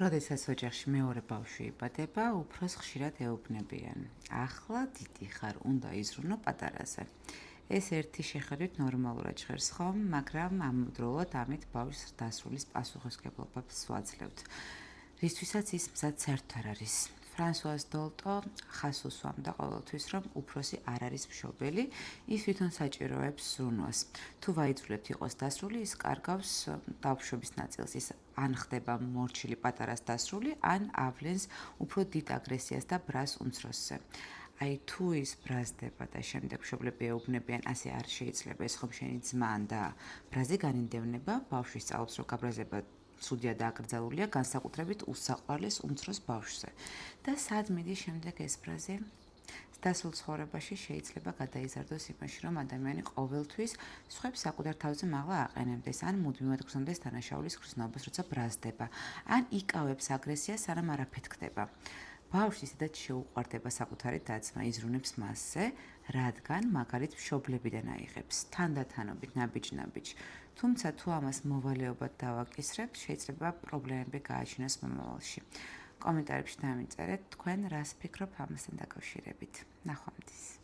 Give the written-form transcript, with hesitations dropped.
როდესაც ოჯახში მეორე ბავშვი იბადება, უფროს ხშირად ეუბნებიან: ახლა დიდი ხარ, უნდა იზრუნო პატარაზე. ეს ერთი შეხედვით ნორმალურად ჟღერს ხომ, მაგრამ ამავდროულად ამით ბავშვს დასრულის პასუხისმგებლობებს ვაძლევთ, რისთვისაც ის მზად საერთოდ არ არის. ფრანსუაზ დოლტო ხას უსვამდა ყოველთვის, რომ უფროსი არ არის მშობელი, ის თვითონ საჭიროებს ზრუნვას. თუ ვაიძულებთ იყოს დასრული, ის კარგავს ბავშვობის ნაწილს. ის ან ხდება მორჩილი პატარას დასრული, ან ავლენს უფრო დიდ აგრესიას და ბრას უმცროსზე. აი თუ ის ბრაზდება და შემდეგ მშობლები ეუბნებიან, ასე არ შეიძლება, ეს ხომ შენი ძმა და ბრაზი განინდევნება, ბავშვი სწავლობს, რომ გაბრაზება ცუდია და აკრძალულია განსაკუთრებით უსაყვარლეს უმცროს ბავშვზე. და სად მიდის შემდეგ ეს ბრაზი? დასრულ ცხოვრებაში შეიძლება გადაიზარდოს იმაში, რომ ადამიანი ყოველთვის სხვებს საკუთარ თავზე მაღლა აყენებდეს, ან მუდმივად გრძნობს დანაშაულის გრძნობას, როცა ბრაზდება, ან იკავებს აგრესიას, სანამ არაფერი ხდება. ბავშვი ისედაც შეუყვარდება საკუთარი და-ძმა, იზრუნებს მასზე, რადგან მაგალით მშობლებიდან აიღებს, თანდათანობით, ნაბიჯ-ნაბიჯ. თუმცა თუ ამას მოვალეობად დავაკისრებთ, შეიძლება პრობლემები გააჩინოს მომავალში. კომენტარებში დამიწერეთ, თქვენ რას ფიქრობთ ამასთან დაკავშირებით. ნახვამდის.